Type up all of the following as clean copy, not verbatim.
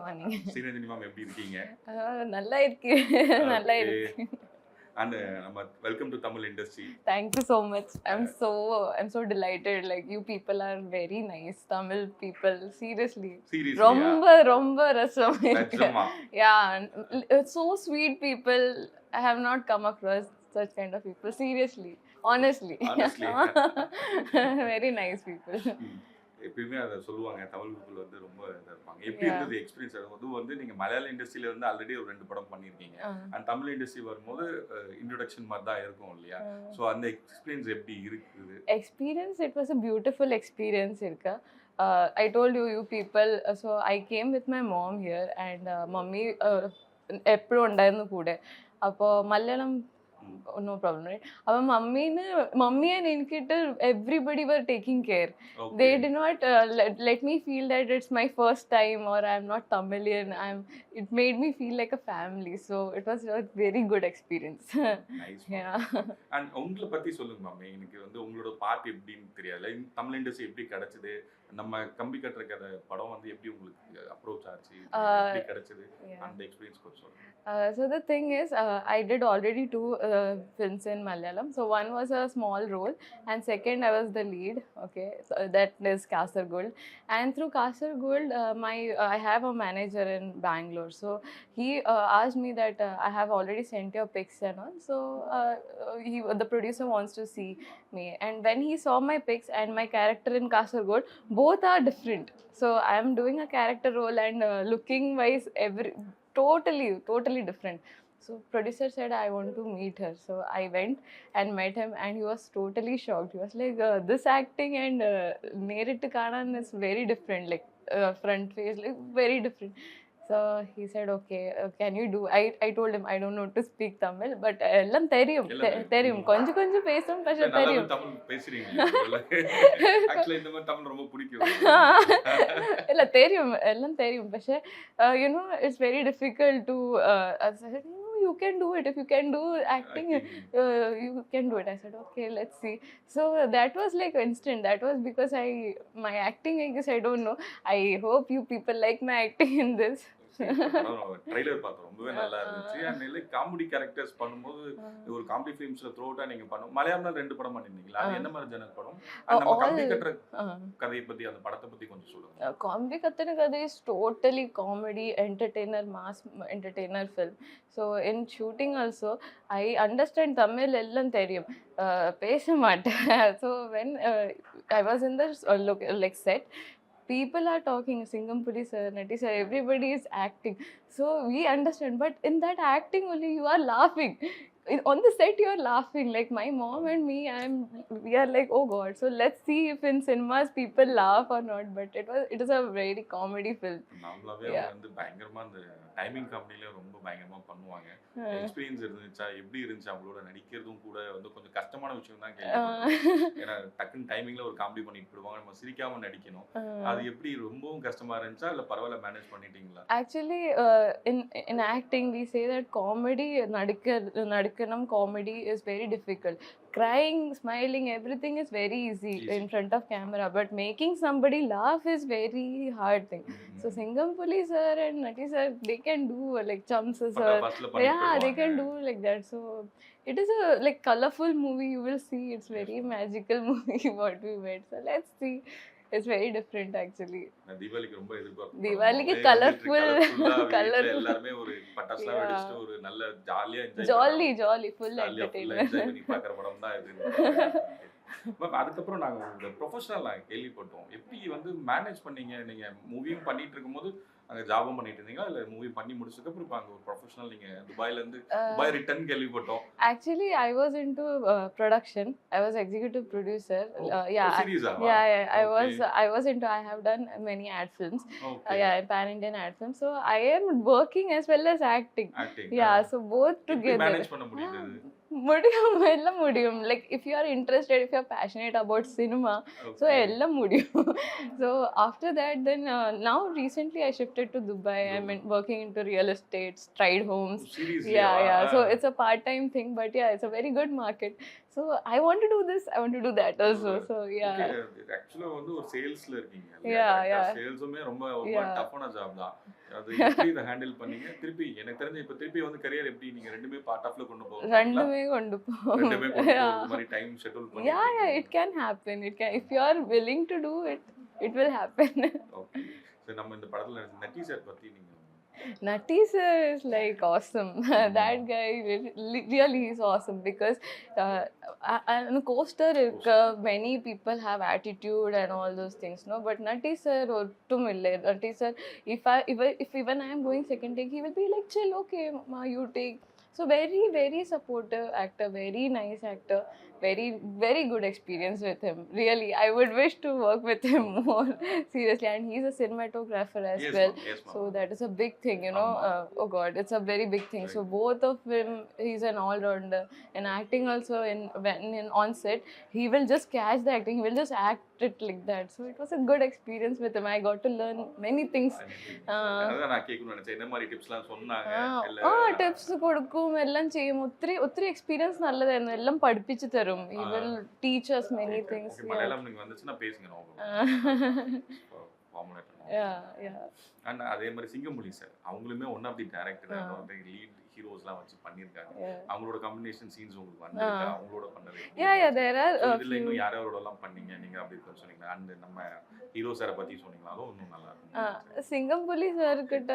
Morning. Sriranjani ma'am எப்படி இருக்கீங்க? நல்லா இருக்கு. நல்லா ஓகே. இருக்கு. அண்ட் நம்ம welcome to Tamil industry. Thank you so much. I'm so delighted. Like you people are very nice. Tamil people, seriously. சீரியஸ்லியா? ரொம்ப ரசம் இருக்கு. நிஜமா? Yeah, so sweet people. I have not come across such kind of people. Seriously, honestly. Honestly. Very nice people. எப்பயுமே அதை சொல்லுவாங்க, Tamil people வந்து ரொம்ப இதாக இருப்பாங்க. எப்படி Yeah. இருந்தது எக்ஸ்பீரியன்ஸ்? அதுவும் வந்து நீங்கள் மலையாள இண்டஸ்ட்ரியில வந்து ஆல்ரெடி ஒரு 2 படம் பண்ணியிருக்கீங்க. அண்ட் தமிழ் இண்டஸ்ட்ரி வரும்போது இன்ட்ரோடக்ஷன் மாதிரி தான் இருக்கும் இல்லையா? ஸோ அந்த எக்ஸ்பீரியன்ஸ் எப்படி இருக்குது? Experience, it was a beautiful experience, Irka. I told you people, so I came with my mom here and mummy എപ്പോഴും ഉണ്ടായിരുന്നു കൂടെ. അപ്പോൾ മലയാളം no problem, right? അപ്പോൾ മമ്മി and എനിക്കിട്ട് everybody were taking care. They did not let me feel that it's my first time or I'm not Tamilian. It made me feel like a family. So it was a very good experience. Nice. Yeah. And உங்களை பற்றி சொல்லுங்க மாமி. எனக்கு வந்து உங்களோட part எப்படின்னு தெரியாது. Tamil industry எப்படி கிடைச்சது? நம்ம கம்பி கட்டுற கதை படம் வந்து எப்படி உங்களுக்கு அப்ரோச் ஆச்சு? எப்படி கிடைச்சது? அந்த எக்ஸ்பீரியன்ஸ் கொஞ்சம் சொல்லுங்க. So the thing is, I did already 2 films in Malayalam. So one was a small role, and second I was the lead. Okay, so that is Kasaragod. And through Kasaragod, I have a manager in Bangalore. So he asked me that I have already sent your pics and all. So the producer wants to see me. And when he saw my pics and my character in Kasaragod, both are different. So I am doing a character role and looking wise, totally different. So producer said I want to meet her. So I went and met him and he was totally shocked. He was like, this acting and nerittu kanan is very different, like front face, like very different. So he said, okay, can you do? I told him I don't know to speak Tamil, but ellam theriyum konju pesum pasha theriyum. Tamil பேசுறீங்க. ஆக்சுவலா இந்த மாதிரி தமிழ் ரொம்ப பிடிக்கும். illa theriyum ellam theriyum pasha it's very difficult to I said, no, you can do it. If you can do acting, you can do it. I said, okay, let's see. So that was like instant. That was because my acting, I guess, I don't know. I hope you people like my acting in this. Trailer பார்த்தோம், ரொம்பவே நல்லா இருந்துச்சு. And இல்லை comedy characters பண்ணும்போது ஒரு comedy ஃபிலிம்ஸ்ல through அவுட்டா நீங்க பண்ணும். மலையாளம்ல 2 படம் பண்ணிருந்தீங்களா? அது என்ன மாதிரி ஜனர் படம்? நம்ம கம்பி கட்டுற கதையை பத்தி, அந்த படத்தை பத்தி கொஞ்சம் சொல்லுங்க. Combi Kattana Kada is totally comedy, entertainer, mass entertainer film. So in shooting also, I understand Tamil ellam theriyum. பேச மாட்டேன். So when I was in the like set, people are talking, Singam Puri sir, Nati sir, everybody is acting. So we understand, but in that acting only you are laughing. On the set you are laughing, like my mom and me, we are like, oh god, so let's see if in cinemas people laugh or not. But it is a very comedy film. நாமளாவே வந்து பயங்கரமா அந்த timing காமெடியில ரொம்ப பயங்கரமா பண்ணுவாங்க. Experience இருந்துச்சா? எப்படி இருந்துச்சு அவங்களோட நடிக்கிறதும்? கூட வந்து கொஞ்சம் கஷ்டமான விஷயம் தான் கேள்விப்பட்டேன். ஏன்னா டக்குன்னு டைமிங்ல ஒரு காமெடி பண்ணிட்டு போடுவாங்க, நம்ம சிரிக்காம நடிக்கணும். அது எப்படி ரொம்பவும் கஷ்டமா இருந்துச்சா இல்ல பரவாயில்ல மேனேஜ் பண்ணிட்டீங்களா? Actually, in acting we say that comedy nadikkanam comedy is very difficult. Crying, smiling, everything is very easy in front of camera, but making somebody laugh is very hard thing. So Singam Puli sir and Nati sir, they can do like chums sir. Yeah, they can do like that. So it is a like colorful movie. You will see, it's very magical movie what we made. So let's see. It's very different actually. நான் தீபாவளிக்கு ரொம்ப எதிர்பார்க்கிறேன். தீபாவளிக்கு colourful எல்லாரும் ஒரு பட்டாசுலாம் வெடிச்சிட்டு ஒரு நல்ல ஜாலியா ஜாலி ஃபுல் என்டர்டெயின்மென்ட் பண்ணி பார்க்குற படம் தான் இது. மேம் அதுக்கப்புறம் நாங்கள் உங்க ப்ரொஃபஷனல் கேள்விப்பட்டோம். எப்படி வந்து மேனேஜ் பண்ணீங்க? நீங்க மூவியும் பண்ணிட்டு இருக்கும்போது அங்கே ஜாபும் பண்ணிட்டு இருந்தீங்களா இல்லை மூவி பண்ணி முடிச்சதுக்கப்புறம் இப்போ அங்கே ஒரு ப்ரொஃபஷனல் நீங்கள் துபாயிலேருந்து துபாய் ரிட்டர்ன் கேள்விப்பட்டோம். Actually, I was into production. I was executive producer. I was into. I have done many ad films. Pan Indian ad films. So I am working as well as acting. So both together. Manage பண்ண முடியுது? எல்லாம் முடியும். Like if you are interested, if you are passionate about cinema, so எல்லாம் முடியும். So after that, then now recently I shifted to Dubai. I'm working into real estate, Stride Homes. So it's a part-time thing, but it's a very good market. So I want to do this, I want to do that also. So yeah. ஆக்சுவலா வந்து ஒரு சேல்ஸ்ல இருக்கீங்க இல்லையா? Yeah, கரெக்ட்டா yeah. சேல்ஸுமே ரொம்ப ஒரு Yeah. டஃப்பான job தான். அது எப்படி இத ஹேண்டில் பண்ணீங்க? திருப்பி எனக்கு தெரிஞ்சு இப்ப திருப்பி வந்து கரியர் எப்படி நீங்க 2மே பார்ட் ஆஃப்ல கொண்டு போவீங்களா? ரெண்டுமே கொண்டு போவோம். 2மே கொண்டு Yeah. போறது மாதிரி டைம் ஷெட்யூல் Yeah, yeah, பண்ணிருக்கீங்க. it can happen. It can, if you are willing to do it, it will happen. Okay. So நம்ம இந்த படத்துல நடிச்ச நட்டி சார் பத்தி நீங்க Nutty sir is like awesome. That guy really is awesome because on coaster many people have attitude and all those things, no. But Nutty sir ottum ille. Nutty sir, if even I am going second take, he will be like, chill, okay, ma, you take. So very supportive actor, very nice actor, very good experience with him. Really, I would wish to work with him more seriously. And he's a cinematographer as Yes, well. ma'am. Yes, ma'am. So that is a big thing, you know. Oh God, it's a very big thing. So both of them, he's an all-rounder. And acting also, when on set, he will just catch the acting. He will just act it like that. So it was a good experience with him. I got to learn many things. அதான் நான் கேட்கணும்னு நினைச்சேன். என்ன மாதிரி டிப்ஸ்லாம் சொன்னாங்க? இல்ல tips കൊടുക്കും, എല്ലാം ചെയ്യും. ഒത്തിരി എക്സ്പീരിയൻസ് നല്ലതായിരുന്നു. എല്ലാം പഠിപ്പിച്ചു തരും. He will teach us many things. Okay, Malayalam நீங்க வந்துச்சுன்னா பேசுங்க நான் ஃபார்முலேட் Yeah, yeah. அண்ட் அதே மாதிரி சிங்கம்புலி சார் அவங்களுமே ஒன் ஆஃப் தி டைரக்டர் வந்து லீட் ஹீரோஸ்லாம் வச்சு பண்ணிருக்காங்க. அவங்களோட காம்பினேஷன் சீன்ஸ் உங்களுக்கு வந்திருக்கா? அவங்களோட பண்ணது Yeah, there are இதுல இன்னும் யாரோடலாம் பண்ணீங்க நீங்க அப்படி சொன்னீங்க. அண்ட் நம்ம ஹீரோ சாரை பத்தி சொன்னீங்களா? அதுவும் இன்னும் நல்லா இருக்கும். சிங்கம்புலி சார் கிட்ட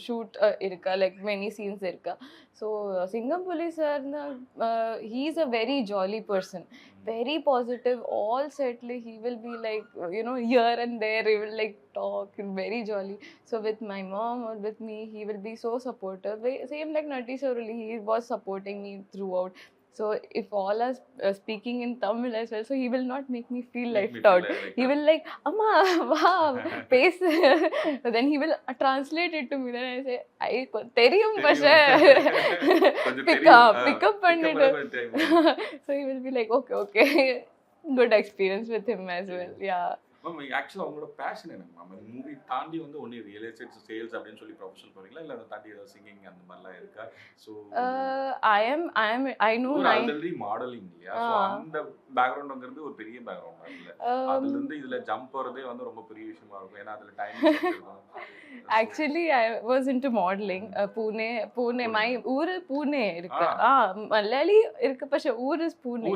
ஷூட் இருக்கா, லைக் மெனி சீன்ஸ் இருக்கா. ஸோ சிங்கம்புலி சார்னா he is a very jolly person, very positive. All setly he will be like, you know, here and there he will like talk and very jolly. So with my mom or with me, he will be so supportive. Same like Nutty sir, really, he was supporting me throughout. So if all are speaking in Tamil as well, so he will not make me feel left out. He will like, Amma, wow, pace. Then he will translate it to me. Then I say, theriyum pasha. Pick up பண்ணிட்டு. So he will be like, okay. Good experience with him as well. Yeah. Ma'am ஆக்சுவலாக உங்களோட fashion என்ன ma'am? Movie தாண்டி வந்து only real estate sales அப்படின்னு சொல்லி professional போறீங்களா, இல்லை அதை தாண்டி ஏதாவது சிங்கிங் அந்த மாதிரிலாம் இருக்கா? So I know already modelling இல்லையா? ஸோ அந்த பேக்ரவுண்டுங்கிறது ஒரு பெரிய பேக்ரவுண்ட் இல்லை. அதுல இருந்து இதுல ஜம்ப் வரதே வந்து ரொம்ப பெரிய விஷயமா இருக்கும். ஏன்னா அதுல டைம் இருக்கும். Actually, I was into modeling. Pune, my ஊரு Pune இருக்கு. மலையாளி இருக்கு, പക്ഷെ ஊர் is Pune.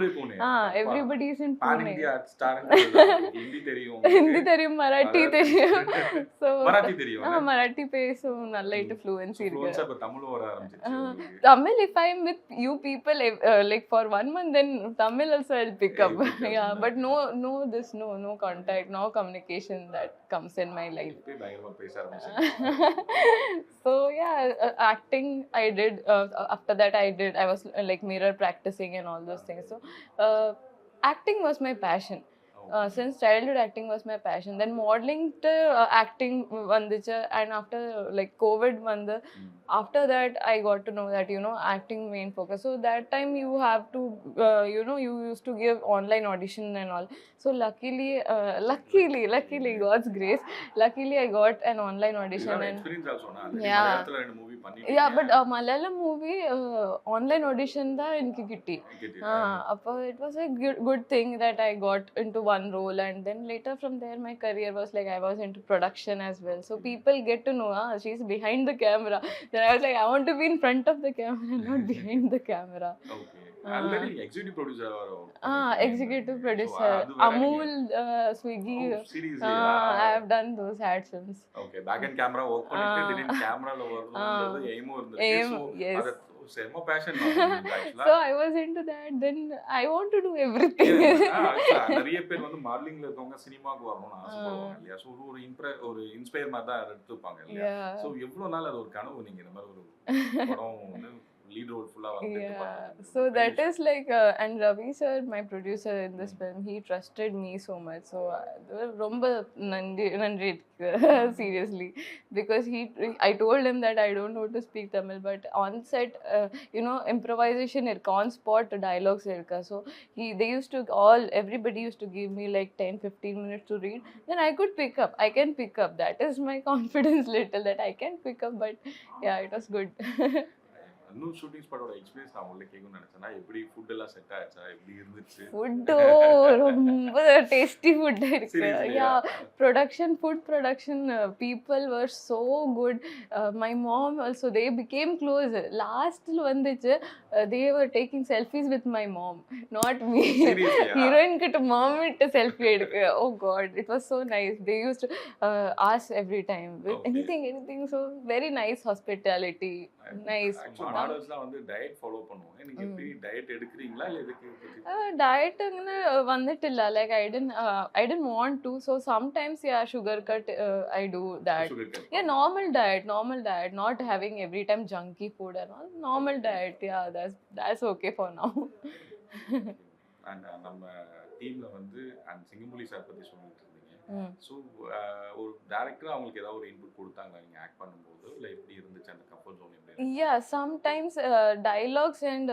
Everybody is in Pune. Hindi தெரியும், மராட்டி தெரியும். So மராட்டி தெரியும். மராட்டி பேசும், நல்ல fluency இருக்கு. ஃப்ளூயன்ஸா இப்ப தமிழும் வர ஆரம்பிச்சிருச்சு. Tamil, if I am with you people like for 1 month, then Tamil also I'll pick up. Yeah, but no contact, no communication that comes in my life. பயங்கரமா பேச ஆரம்பிச்சேன். So yeah, acting I did. After that I was like mirror practicing and all those things. So acting was my passion. Since childhood, acting was my passion. Then modeling to acting vandicha, and after like COVID vanda, after that I got to know that, you know, acting main focus. So that time you have to you know, you used to give online audition and all. So luckily God's grace, luckily I got an online audition. And experience also na yeah, மலையாளத்துல ரெண்டு movie பண்ணிட்டீங்க. yeah, but Malayalam movie online audition da enki kitti. Appo it was a good thing that I got into one role, and then later from there my career was like, I was into production as well. So people get to know, she's behind the camera. Then I was like, I want to be in front of the camera, not behind the camera. Okay. Already executive producer executive producer, Amul, Swiggy. series I have done those ad films. Okay, back end camera work பண்ணிட்டு திடீர்னு கேமரால வரணும்ன்றது எய்மும் இருந்துச்சு. So yes. அது செம fashion actually. So I was into that. Then I want to do everything. நிறைய பேர் வந்து மாடலிங்ல இருக்கவங்க சினிமாக்கு வரணும்னு ஆசைப்படுவாங்க இல்லையா? ஸோ ஒரு இன்ஸ்பயர் மாதிரி தான் எடுத்துப்பாங்க இல்லையா? ஸோ எவ்வளவு நாள் அது ஒரு கனவு நீங்க இந்த மாதிரி ஒரு படம் வந்து lead role full of so that is like and Ravi sir, my producer in this film, he trusted me so much. So romba nandri seriously, because I told him that I don't know to speak Tamil, but on set you know, improvisation irka, on spot dialogues irka. So everybody used to give me like 10-15 minutes to read, then I can pick up. That is my confidence little, that I can pick up. But yeah, it was good. இன்னும் shooting ஸ்பாட்டோட experience நான் உள்ள கேட்கணும்னு நினைச்சேன்னா எப்படி food எல்லாம் set ஆச்சா எப்படி இருந்துச்சு ஃபுட்டோ ரொம்ப டேஸ்டி ஃபுட் இருக்கு. Yeah food production people were so good. My mom also they became close. லாஸ்ட்டில் வந்துச்சு they were taking selfies with my mom, not me. Heroine கிட்ட மாம் விட்டு செல்ஃபி எடுக்க. Oh god, it was so nice. They use to ask every time anything. So very nice hospitality. Nice. மாடல்ஸ்லாம் வந்து diet follow பண்ணுவாங்க. நீங்க எப்படி diet எடுக்கிறீங்களா இல்ல எதுக்கு? டயட்டுன்னு வந்துட்டு இல்லை. Like I didn't want to. So sometimes yeah, sugar cut I do that. Yeah, normal diet, not having every time junky food and all. Normal diet, yeah, that's okay for now. And நம்ம டீம்ல வந்து and Singampuli sir பத்தி சொல்லிட்டு இருந்தீங்க. So ஒரு director அவங்களுக்கு ஏதாவது ஒரு இன்புட் கொடுத்தாங்களா நீங்க ஆக்ட் பண்ணும்போது, இல்லை எப்படி இருந்துச்சு அந்த கம்ஃபர்ட் ஜோன்? எப்படி? Yeah, sometimes dialogues and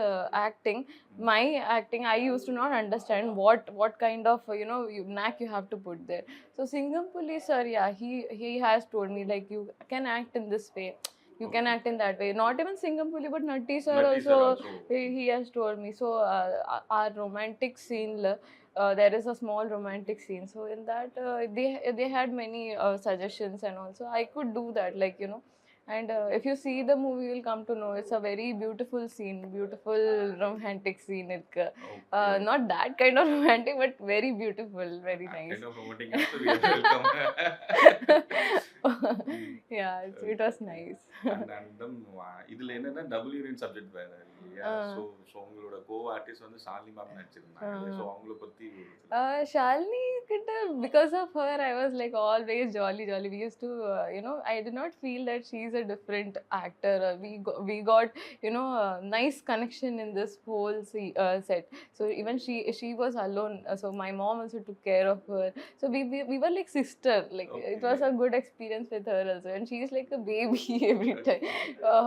acting, my acting, I used to not understand what kind of knack you have to put there. So Singham Police sir, yeah, he has told me like you can act in this way, you can act in that way. Not even Singham Puli, but Natti sir also. He has told me. So our romantic scene, there is a small romantic scene. So in that they had many suggestions, and also I could do that, like and if you see the movie, you'll come to know it's a very beautiful scene, beautiful romantic scene. Not that kind of romantic, but very beautiful, very nice. Kind of romantic also we are welcome. Yeah, it was nice. And இதுல என்னன்னா double unit subject வேற இல்லையா? So உங்களோட co artist வந்து Shalini ma'am நடிச்சிருந்தாங்க. So அவங்கள பத்தி Shalini கிட்ட, because of her I was like always jolly. We used to I did not feel that she's a different actor. We got nice connection in this whole set. So even she was alone, so my mom also took care of her. So we were like sister, like Okay. It was a good experience with her also, and she's like a baby every time.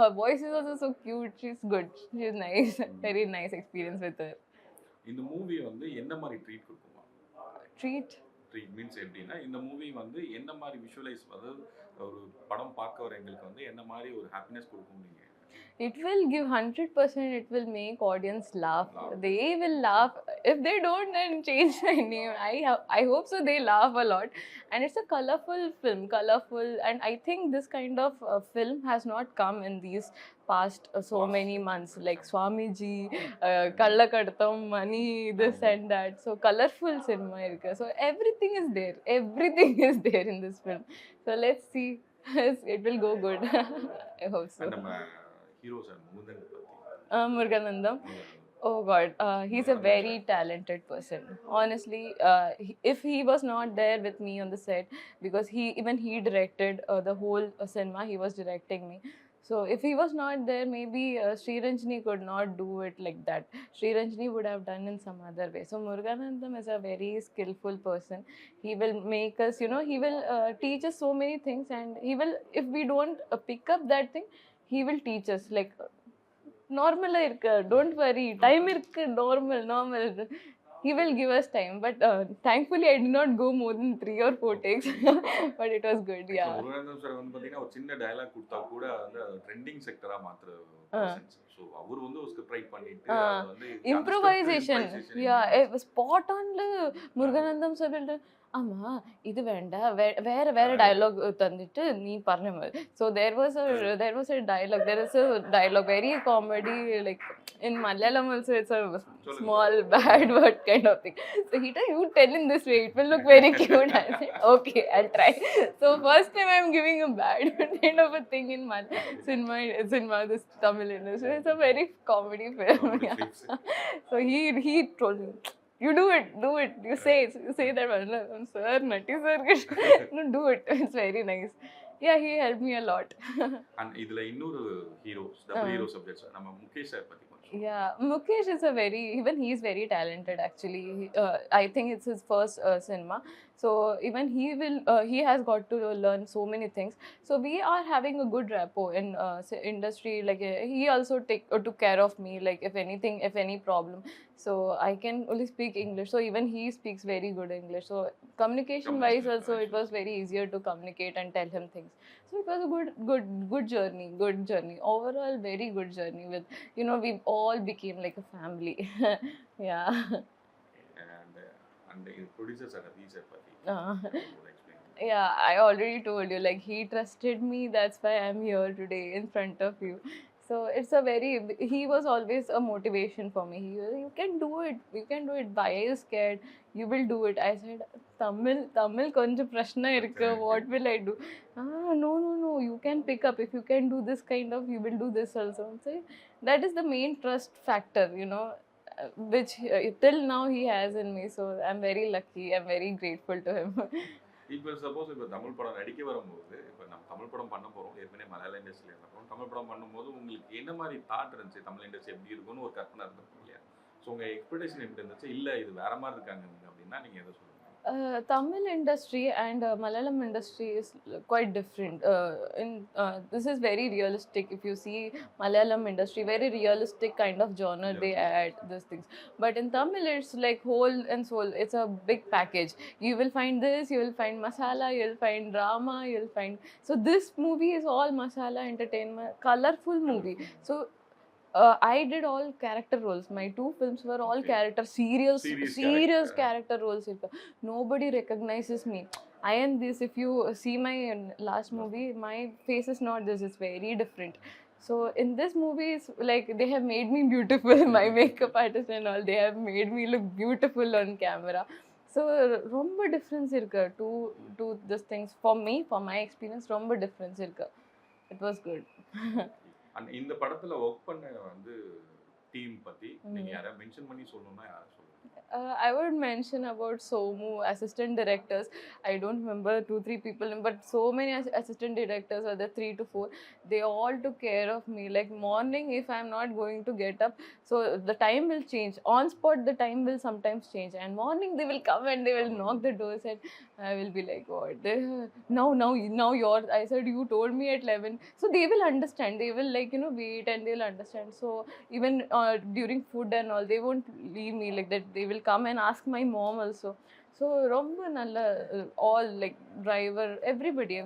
Her voice is also so cute. She's good, she's nice. Very nice experience with her. இந்த movie வந்து என்ன மாதிரி treat கொடுக்குமா? Treat means எப்படின்னா இந்த movie வந்து என்ன மாதிரி விஷுவலைஸ், அதாவது ஒரு படம் பார்க்க வர எங்களுக்கு வந்து என்ன மாதிரி ஒரு ஹாப்பினஸ் கொடுக்கும்? நீங்க it will give 100%. It will make audience laugh. They will laugh. If they don't, then change my name. I hope so. They laugh a lot, and it's a colorful film. And I think this kind of film has not come in these past so many months, like Swamiji, Kallakadtham, Money, this and that. So colorful cinema irukku. So everything is there in this film. So let's see. It will go good. I hope so. நம்ம hero sir Murugan பத்தி. Muruganandam. Oh God, he's a very talented person. Honestly, if he was not there with me on the set, because he directed the whole cinema, he was directing me. So if he was not there, maybe Sriranjani could not do it like that. Sriranjani would have done in some other way. So Muruganandam is a very skillful person. He will make us, he will teach us so many things, and he will, if we don't pick up that thing, he will teach us like normal irukku, don't worry, time irukku, normal. He will give us time, but thankfully I did not go more than 3 or 4 takes. But it was good. Yeah, Murugan sir வந்து பாத்தீங்கன்னா ஒரு சின்ன dialogue கொடுத்தா கூட வந்து trending செக்டரா மாத்துற. So அவர் வந்து ஒரு ஸ்கிரிப்ட் ரைட் பண்ணிட்டு அது வந்து improvisation. Yeah, spot on Muruganandam sir will ஆமா இது வேண்டாம், வேற டயலாக் தந்துட்டு நீ பண்ண மாதிரி. So there was a dialogue, there is a dialogue, very comedy, like in Malayalam also it's a small bad word kind of thing. So he told, you tell in this way, it will look very cute. I said, okay, I'll try. So first time I'm giving a bad kind of a thing in cinema, this Tamil industry. It's a very comedy film. Yeah. So he told me, you do it. You say that one. Sir, Natti sir, no, do it. It's very nice. Yeah, he helped me a lot. And இதுல இன்னொரு heroes, double hero subjects நம்ம Mukesh sir பத்தி. Yeah, Mukesh is even he's very talented actually. I think it's his first cinema. So even he has got to learn so many things. So we are having a good rapport in industry. Like he also took care of me. Like if any problem. So I can only speak English. So even he speaks very good English. So communication wise also it was very easier to communicate and tell him things. things. So it was a good journey. Overall, very good journey with, we all became like a family. Yeah. And producers are Ravi Pati. Uh, Explain. yeah, I already told you, like, he trusted me, that's why I'm here today in front of you. So it's a very, he was always a motivation for me. He was, you can do it, why are you scared, you will do it. I said, Tamil konja prashna irukku, what will I do? No, you can pick up, if you can do this kind of, you will do this also. So that is the main trust factor, which till now he has in me. So I'm very lucky, I'm very grateful to him. இப்போ suppose இப்போ தமிழ் படம் நடிக்க வரும்போது, இப்போ நம்ம தமிழ் படம் பண்ண போகிறோம், ஏற்கனவே மலையாள இண்டஸ்ட்ரியில் இருந்தோம், தமிழ் படம் பண்ணும்போது உங்களுக்கு என்ன மாதிரி தாட் இருந்துச்சு, தமிழ் இண்டஸ்ட்ரி எப்படி இருக்கும்னு ஒரு கற்பனை இருந்திருக்கும் இல்லையா? ஸோ உங்கள் எக்ஸ்பெக்டேஷன் எப்படி இருந்துச்சு? இல்லை இது வேற மாதிரி இருக்காங்க அப்படின்னா நீங்கள் எதை சொல்லுங்கள்? Tamil industry and Malayalam industry is quite different. This is very realistic. If you see Malayalam industry, very realistic kind of genre they add these things. But in Tamil, it's like whole and soul. It's a big package. You will find this, you will find masala, you will find drama, you will find. So this movie is all masala entertainment, colorful movie. So I did all character roles. My 2 films were all character, serious character roles. Nobody recognizes me. I am this. If you see my last movie, my face is not this. It's very different. So in this movie, it's like they have made me beautiful. My makeup artist and all, they have made me look beautiful on camera. So romba difference irukku to these things. For me, for my experience, romba difference irukku. It was good. And இந்த படத்துல work பண்ண வந்து team பத்தி நீங்க யாரை mention பண்ணி சொல்லணும்னா யாரை சொல்லுங்க? I would mention about Somu, assistant directors. I don't remember 2-3 people, but so many assistant directors, or the 3 to 4, they all took care of me. Like morning, if I'm not going to get up, so the time will change. On spot, the time will sometimes change. And morning, they will come and they will knock the doors, and I will be like, what? Now yours. I said, you told me at 11. So they will understand. They will wait and they will understand. So even during food and all, they won't leave me like that. They will come and ask my mom also. So romba nalla, all like driver, everybody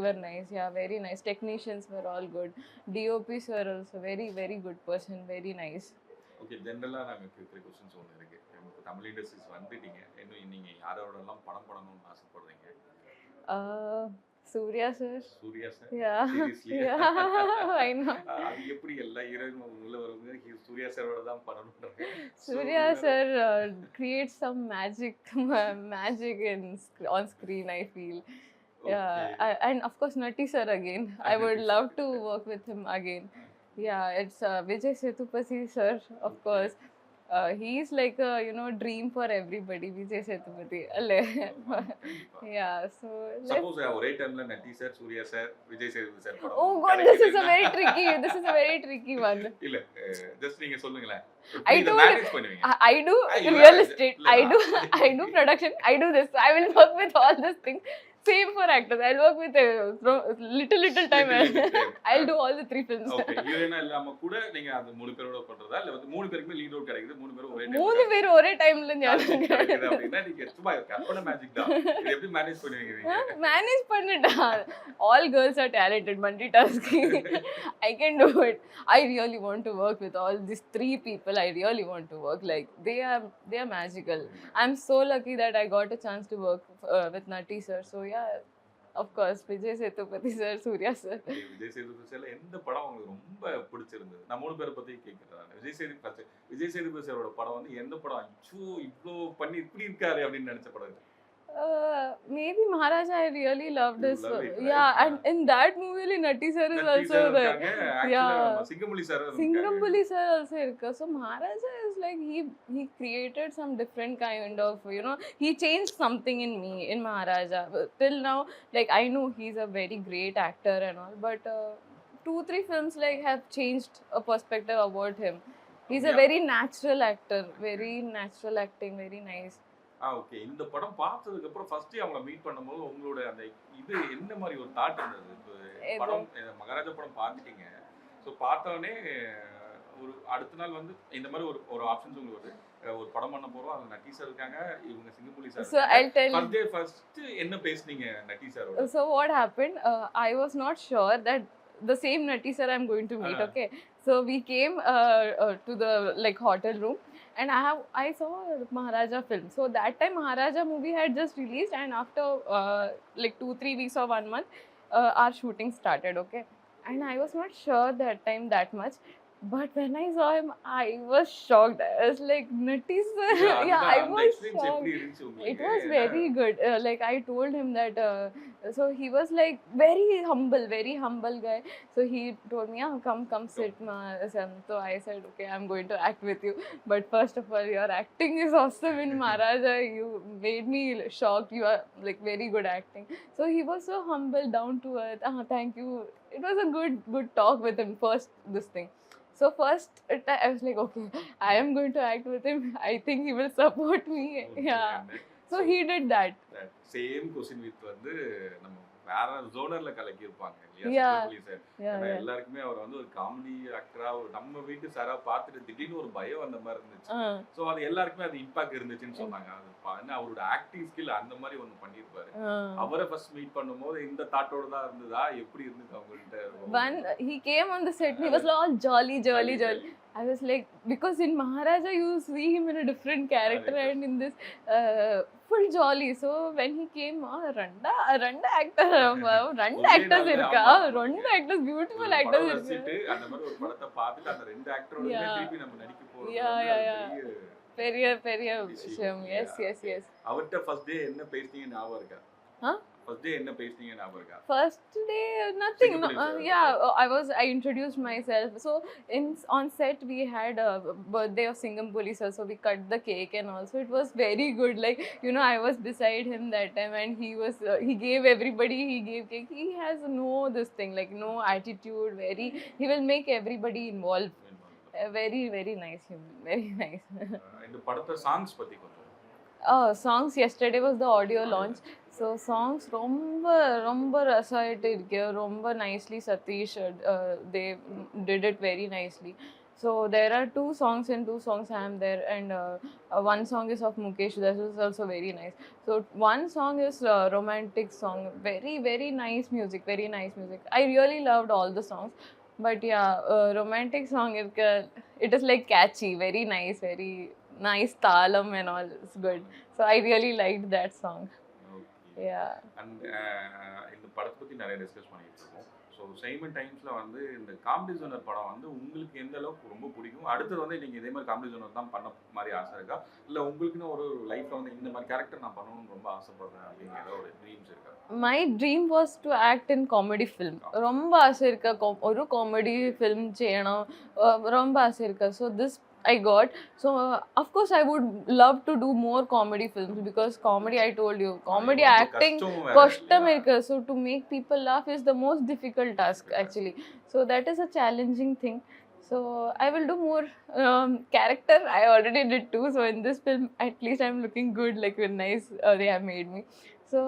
were nice. Yeah, very nice. Technicians were all good. DOPs were also very good person, very nice. Okay, ஜென்ரலாக நாங்கள் கேட்குற questions ஒன்று இருக்கு. உங்களுக்கு Tamil industries வந்துட்டீங்க, இன்னும் நீங்கள் யாரோடலாம் படம் பண்ணணும்னு ஆசைப்படுறீங்க? Surya sir. Surya sir? Yeah. Seriously? Yeah, I know. அது எப்படி எல்லா ஹீரோயினும் உள்ள வருவாங்க, சூர்யா சாரோட தான் பண்ணணும்ன்றாங்க. Surya sir creates some magic on screen, I feel. Yeah, and of course Natti sir again. I would love to work with him again. Yeah, it's Vijay Sethupathi sir, of course. He is like a dream for everybody, Vijay Sethupathi. Yeah, so suppose ஒரே டைம்ல Natty sir, Suriya sir, Vijay Sethupathi sir படம். Oh god, this is a very tricky one. இல்ல, just நீங்க சொல்லுங்களேன். I do manage பண்ணுவீங்க. I do real estate, I do production, I do this. I will work with all these things. Same for actors. I'll work with little time. I'll do all the 3 films. Okay, ஹீரோயினா இல்லாம கூட நீங்க அந்த 3 பேரோட பண்றதா, இல்ல வந்து 3 பேருக்குமே லீட் ரோல் கிடைக்குது, 3 பேரும் ஒரே டைம் 3 பேர் ஒரே டைம்ல ஞாபகம் கிடைக்குது அப்படினா நீங்க சும்மா கற்பனை மேஜிக் தான். இது எப்படி மேனேஜ் பண்ணுவீங்க நீங்க? மேனேஜ் பண்ணிட்டா. All girls are talented, multitasking. I can do it. I really want to work with all these 3 people. I really want to work, like they are magical. I'm so lucky that I got a chance to work with Natti sir. So yeah, of course, Vijay Sethupathi sir, Surya sir. Vijay Sethupathi சார்ல எந்த படம் உங்களுக்கு ரொம்ப பிடிச்சிருந்தது? நான் 3 பேரை பத்தி கேக்குறேன். விஜய் சேதுபதி சாரோட படம் வந்து எந்த படம் அச்சோ இவ்ளோ பண்ணி இப்படி இருக்காரு அப்படின்னு நினைச்ச படம் இது? Maybe Maharaja. I really loved this. Love it, right? Yeah, and in that movie, Natti sir is also there. Yeah, Singamuli sir. Singamuli sir also irukka. So Maharaja is like he created some different kind of he changed something in me in Maharaja. Till now, like I know he's a very great actor and all, but 2-3 films like have changed a perspective about him. He's a very natural actor, very natural acting, very nice. Okay, இந்த படம் பார்த்ததுக்கு அப்புறம் first அவங்க meet பண்ணும்போது உங்களோட அந்த இது என்ன மாதிரி ஒரு தாட் இருந்தது? படம் மகாராஜா படம் பார்த்துட்டீங்க, ஸோ பார்த்தோடனே ஒரு அடுத்த நாள் வந்து இந்த மாதிரி ஒரு ஆப்ஷன்ஸ் உங்களுக்கு வருது, ஒரு படம் பண்ண போறோம், அதுல நட்டி சார் இருக்காங்க, இவங்க சிங்கப்புலி சார் So I'll இருக்காங்க. tell ஃபர்ஸ்ட் டே ஃபர்ஸ்ட் என்ன பேசுனீங்க நட்டி சாரோட? So what happened? I was not sure that the same Nati sir I'm going to meet. Uh-huh. Okay, so we came to the like hotel room, and I saw Maharaja film. So that time Maharaja movie had just released, and after like 2-3 weeks or 1 month, our shooting started. Okay, and I was not sure that time that much. But when I saw him, I was shocked. I was like, Nati sir. Yeah, I அந்த was experience shocked. எப்படி இருந்துச்சு It உங்களுக்கு? was very good. Like I told him that, so he was like very humble guy. So he told me, yeah, come sit, son. So I said, okay, I'm going to act with you. But first of all, your acting is awesome in Maharaja. You made me shocked. You are like very good acting. So he was so humble, down to earth. Thank you. It was a good talk with him. First, this thing. So first, I was like, okay, I am going to act with him. I think he will support me. Yeah. So he did that. Same question with வந்து நம்ம வேற ஜோனர்ல கலக்கி இருப்பாங்க இல்லையா Yeah. Singampuli sir. Yeah, ஏன்னா yeah. எல்லாருக்குமே அவர் வந்து ஒரு காமெடி ஆக்டரா நம்ம வீட்டு சாரா பார்த்துட்டு திடீர்னு ஒரு பயம் அந்த மாதிரி இருந்துச்சு. சோ அது எல்லாருக்குமே அது இம்பாக்ட் இருந்துச்சுன்னு சொன்னாங்க. அது ஏன்னா அவரோட ஆக்டிங் ஸ்கில் அந்த மாதிரி ஒண்ணு பண்ணிருப்பாரு. அவரை ஃபர்ஸ்ட் மீட் பண்ணும்போது இந்த தாட்டோட தான் இருந்ததா, எப்படி இருந்துச்சு அவங்கள்ட்ட? When he came on the set, he was all jolly. I was like, because in Maharaja you see him in a different character, and in this full jolly. So when he came, randa actor, randa actors irka, randa actors, beautiful actors irka. அந்த மாதிரி ஒரு படத்தை பார்த்துட்டு அந்த ரெண்டு ஆக்டரோட திருப்பி நம்ம நடிக்க போறோம். பெரிய விஷயம். Yes. அவர்ட்ட ஃபர்ஸ்ட் டே என்ன பேசினீங்க ஞாபகம் இருக்கா? ஃபர்ஸ்ட் டே என்ன பேசினீங்க ஞாபகம் இருக்கா? First day, nothing. No, I introduced myself. So on set we had a birthday of Singampuli sir, so we cut the cake and also it was very good. Like, you know, I was beside him that time, and he gave everybody, he gave cake. He has this thing, like no attitude. He will make everybody involved. Very nice human. Very nice. இந்த படத்தை songs பத்தி கொஞ்சம். Songs, yesterday was the audio launch. So songs ரொம்ப ரசாயிட்டு இருக்கு. ரொம்ப nicely Satish, they did it very nicely. So there are 2 songs and 2 songs I am there, and one song is of Mukesh. That is also very nice. So one song is romantic song. Very nice music. Very nice music. I really loved all the songs. But yeah, romantic song, it is like catchy. Very nice talam and all. It's good. So I really liked that song. Yeah. And இந்த படத்தை பத்தி நிறைய discuss பண்ணிட்டு இருக்கோம். So Simon டைம்ஸ்ல வந்து இந்த comedy ஜோனர் படம் வந்து உங்களுக்கு எந்த அளவுக்கு ரொம்ப பிடிக்கும்? அடுத்தது வந்து நீங்க இதே மாதிரி காமெடி ஜோனர் தான் பண்ண மாதிரி ஆசை இருக்கா, இல்ல உங்களுக்குன்னு ஒரு லைஃப்ல வந்து இந்த மாதிரி கேரக்டர் நான் பண்ணணும்னு ரொம்ப ஆசைப்படுறேன் அப்படிங்கிற ஒரு ட்ரீம்ஸ் இருக்கா? My dream was to act in comedy film. ரொம்ப ஆசை இருக்கு, ஒரு காமெடி ஃபிலிம் செய்யணும், ரொம்ப ஆசை இருக்கு. So this I got. So of course I would love to do more comedy films, because comedy, I told you, comedy acting kashtam irukku. So to make people laugh is the most difficult task actually. So that is a challenging thing. So I will do more character. I already did 2. So in this film at least I'm looking good, like very nice they have made me. So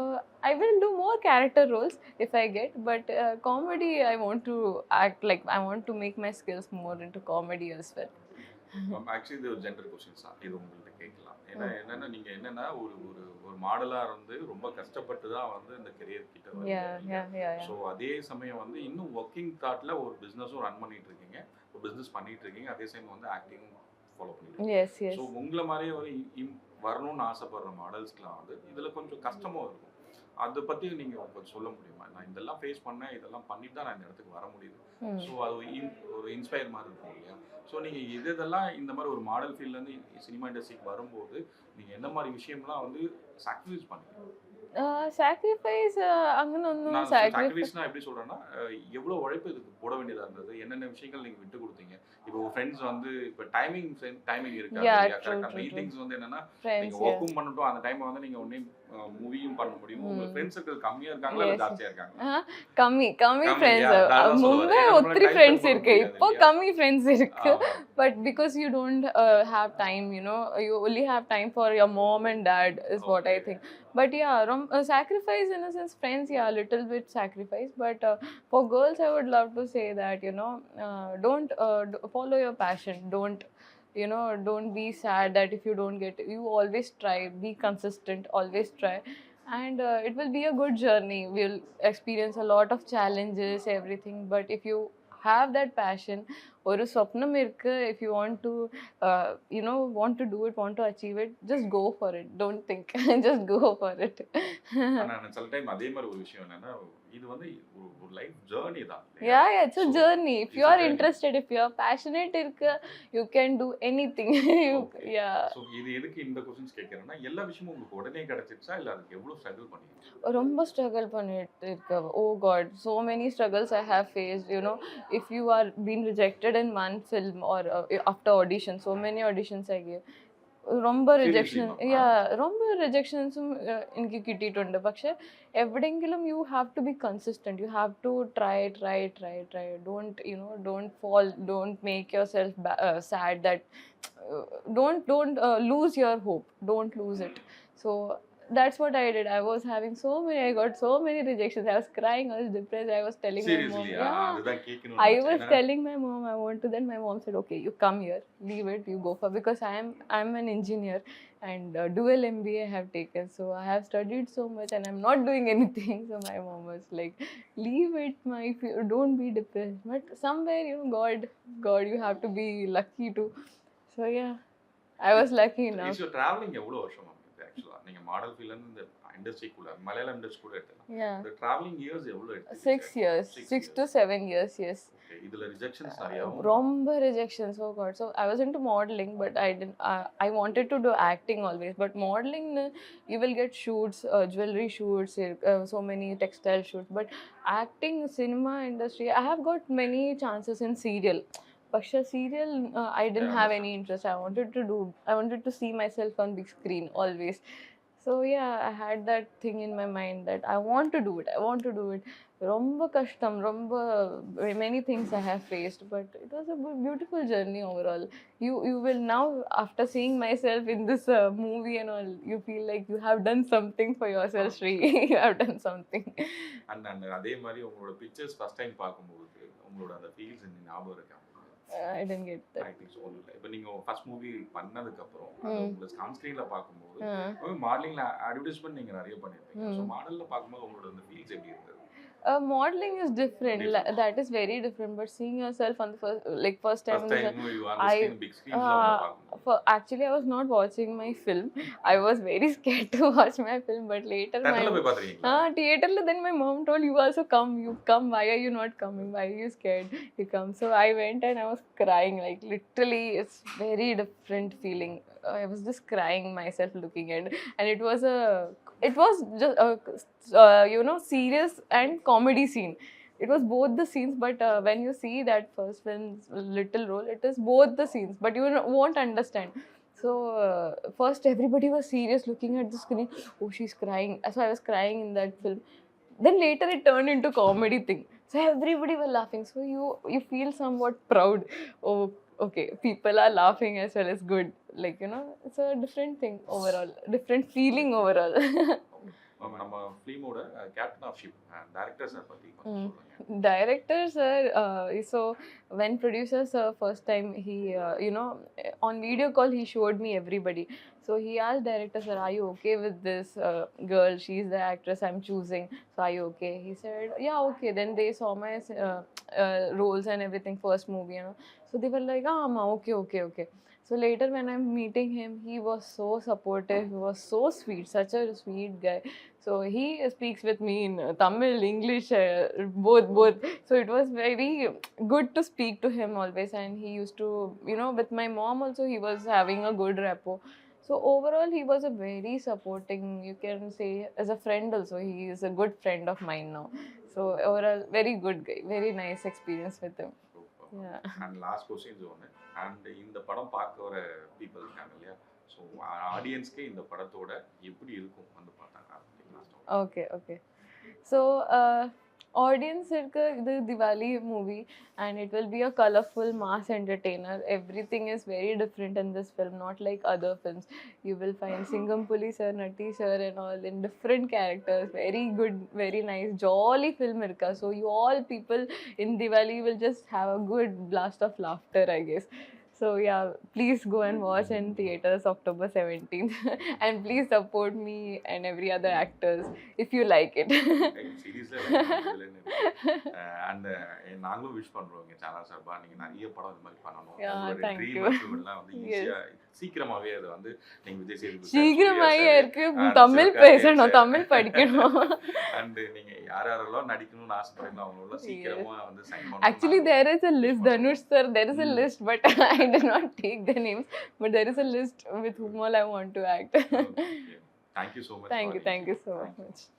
I will do more character roles if I get, but comedy I want to act, like I want to make my skills more into comedy as well. Actually இது ஒரு general questions தான், இது உங்கள்கிட்ட கேட்கலாம். ஏன்னா என்னன்னா நீங்க என்னன்னா ஒரு மாடலா இருந்து ரொம்ப கஷ்டப்பட்டு தான் வந்து இந்த கெரியர் கிட்ட வரீங்க. ஸோ அதே சமயம் வந்து இன்னும் ஒர்க்கிங் தாட்ல ஒரு பிசினஸும் ரன் பண்ணிட்டு இருக்கீங்க, ஒரு பிசினஸ் பண்ணிட்டு இருக்கீங்க, அதே சமயம் வந்து ஆக்டிங்கும் ஃபாலோ பண்ணிட்டு. ஸோ உங்களை மாதிரியே ஒரு வரணும்னு ஆசைப்படுற மாடல்ஸ்க்குலாம் வந்து இதுல கொஞ்சம் கஷ்டமும் இருக்கும். அதை பத்தி நீங்க கொஞ்சம் சொல்ல முடியுமா? நான் இதெல்லாம் ஃபேஸ் பண்ணேன், இதெல்லாம் பண்ணிட்டு தான் நான் இந்த இடத்துக்கு வர முடியுது. ஸோ அது ஒரு இன்ஸ்பயர் மாதிரி இருக்கும் இல்லையா? ஸோ நீங்கள் இதெல்லாம் இந்த மாதிரி ஒரு மாடல் ஃபீல்ட்லேருந்து சினிமா இண்டஸ்ட்ரிக்கு வரும்போது நீங்கள் என்ன மாதிரி விஷயம்லாம் வந்து சாக்ரிஃபைஸ் பண்ணுவீங்க? சாக்ரிஃபைஸ் அங்கன்னு ஒன்றும் சாக்ரிஃபைஸ்னா எப்படி சொல்கிறேன்னா, எவ்வளோ உழைப்பு இதுக்கு போட வேண்டியதாக இருந்தது, என்னென்ன விஷயங்கள் நீங்கள் விட்டு கொடுத்தீங்க? இப்போ ஃப்ரெண்ட்ஸ் வந்து இப்போ டைமிங் இருக்கு, கரெக்டாக மீட்டிங்ஸ் வந்து என்னன்னா நீங்கள் ஒர்க்கும் பண்ணட்டும், அந்த டைமை வந்து நீங்கள் ஒன்றே மூவியும் பண்ண முடியும். உங்க ஃப்ரெண்ட்ஸ் சர்க்கிள் கம்மியா இருக்காங்களா இல்ல ஜாஸ்தியா இருக்காங்க? கம்மி ஃப்ரெண்ட்ஸ். முன்பே ஒத்திரி ஃப்ரெண்ட்ஸ் இருக்கு, இப்போ கம்மி ஃப்ரெண்ட்ஸ் இருக்கு. But because you don't have time, you know, you only have time for your mom and dad is what I think. But yeah, sacrifice in a sense, friends, yeah, a little bit sacrifice. But for girls I would love to say that, you know, don't follow your passion, don't you know, don't be sad that if you don't get, you always try, be consistent, always try. And it will be a good journey. We'll experience a lot of challenges, everything, but if you have that passion, ஒரு சொப்னம் இருக்கு, if you want to you know, want to do it, want to achieve it, just go for it, don't think. Just go for it. ஆனா சில time அதே மாதிரி ஒரு விஷயம் என்னன்னா, இது வந்து ஒரு லைஃப் ஜர்னி தான் இல்லையா? Yeah, yeah, it's a So, journey. If it's you a are journey. interested, if you are passionate irukku, you can do anything. Okay. Yeah. So, இது எதுக்கு இந்த கொஸ்டின்ஸ் கேட்கறேன்னா, எல்லா விஷயமும் உங்களுக்கு உடனே கிடைச்சிருச்சா இல்ல அதுக்கு எவ்வளவு ஸ்ட்ரகிள் பண்ணீங்க? ரொம்ப ஸ்ட்ரகிள் பண்ணிட்டு இருக்க. Oh God, so many struggles I have faced. You know, if you are being rejected in one film or after audition, so many auditions I gave. ரொம்ப റിജക്ഷൻ, ரொம்ப റിജക്ഷൻസും എനിക്ക് കിട്ടിയിട്ടുണ്ട്. പക്ഷെ എവിടെയെങ്കിലും you have to be consistent, you have to try. Don't, you know, don't fall, don't make yourself sad, that don't lose your hope, don't lose it. So that's what I did. I was having so many, I got so many rejections. I was crying, I was depressed. I was telling my mom, Seriously, yeah, அதுதான் கேட்கணும் I was நினைச்சேன். telling my mom I want to. Then my mom said, "Okay, you come here, leave it, you go for." Because I'm an engineer and dual MBA I have taken, so I have studied so much and I'm not doing anything. So my mom was like, "Leave it, don't be depressed." But somewhere, you know, God, you have to be lucky too. So yeah, I was lucky enough. Is travelling எவ்வளவு வருஷம் ஆகுது ஆக்சுவலா? நீங்க model ஃபீல்ட்ல இருந்து இந்த இண்டஸ்ட்ரிக்குள்ள Malayalam industry கூட எடுத்தலாம். Yeah, இந்த டிராவலிங் இயர்ஸ் எவ்வளவு எடுத்தீங்க? 6 years, 6 to 7 years, yes. Okay, இதுல ரிஜெக்ஷன்ஸ் நிறைய Romba rejections, oh God. So I was into modeling, but I didn't. I wanted to do acting always, but modeling, you will get shoots, jewelry shoots, so many textile shoots. But acting, cinema industry, I have got many chances in serial. But serial, I didn't Yeah, have any interest. I wanted to see myself on big screen always. So yeah, I had that thing in my mind that I want to do it. Romba kashtam, romba many things I have faced, but it was a beautiful journey overall. You will now, after seeing myself in this movie and all, you feel like you have done something for yourself, Sri. You have done something. And அதே மாதிரி உங்களோட pictures first time பார்க்கும்போது உங்களோட அந்த feels ஞாபகம் இருக்கா? I didn't get that. I think so. இப்போ நீங்க ஃபர்ஸ்ட் மூவி பண்ணதுக்கு அப்புறம் உங்களுக்கு ஆன் ஸ்கிரீன்ல பார்க்கும்போது Uh, மாடலிங்ல அட்வர்டைஸ்மென்ட் நீங்க நிறைய பண்ணிருப்பீங்க. ஸோ மாடல்ல பார்க்கும்போது உங்களோட அந்த ஃபீல்ஸ் எப்படி இருந்தது? Modeling is different. Different. That is very different. But seeing yourself on the first time, first time you on the I- screen, big ஸ்கிரீன்ல பார்க்கும்போது actually I was not watching my film. I was very scared to watch my film. But later தேட்டர்ல போய் பாத்துறீங்களா? theater, then my mom told, you also come, why are you not coming, why are you scared, you come. So I went and I was crying, like literally it's very different feeling. I was just crying myself looking at, and it was just a you know, serious and comedy scene. It was both the scenes, but when you see that first film's little role, it is both the scenes, but you won't understand. So first everybody was serious looking at the screen. Oh, she's crying. So I was crying in that film. Then later it turned into comedy thing. So everybody were laughing. So you feel somewhat proud. Oh, okay, people are laughing as well as good. Like, you know, it's a different thing overall, different feeling overall. நம்ம ஃபிலிமோட captain of ship director sir பத்தி கொஞ்சம் சொல்லுங்க. Director sir, so when producer sir first time, he you know, on video call he showed me everybody. So he asked director sir, are you okay with this girl, she's the actress I'm choosing, so are you okay? He said yeah, okay. Then they saw my roles and everything, first movie, you know. So they were like, ah, ma, okay. So later when I'm meeting him, he was so supportive, he was so sweet, such a sweet guy. So he speaks with me in Tamil, English, both. So it was very good to speak to him always. And he used to, you know, with my mom also, he was having a good rapport. So overall, he was a very supporting, you can say, as a friend also. He is a good friend of mine now. So overall, very good guy, very nice experience with him. Yeah. And last questions ஒன்று. And இந்த படம் பார்க்க வர people இருக்காங்க இல்லையா? So ஆடியன்ஸ்க்கு இந்த படத்தோட எப்படி இருக்கும் வந்து பார்த்தாங்க? Okay. So audience irukku, இது Diwali movie, and it will be a colorful mass entertainer. Everything is very different in this film, not like other films. You will find Singham Puli sir, Natti sir and all in different characters. Very good, very nice, jolly film irukka. So you all people in Diwali will just have a good blast of laughter, I guess. So yeah, please go and watch in theaters October 17th and please support me and every other actors if you like it. சீரியஸ்ல and நாங்களும் wish பண்றோம் எங்க channel சார்பா நீங்க நிறைய படம் இந்த மாதிரி பண்ணணும். Yeah, உங்களோட thank ட்ரீம் you. அச்சீவ்மெண்ட்லாம் வந்து ஈஸியா சீக்கிரமாவே அது வந்து நீங்க விஜய் சேதுபதி சீக்கிரமாயே இருக்கு, தமிழ் பேசணும், தமிழ் படிக்கணும். அண்ட் நீங்க யாரெல்லாம் நடிக்கணும்னு ஆசைப்படுறீங்களோ அவங்களோட சீக்கிரமா வந்து சைன் பண்ணணும். Actually, there is a list, Dhanush sir. There is a list, but I did not take the names. But there is a list with whom all I want to act. Thank you so much. Thank you so much.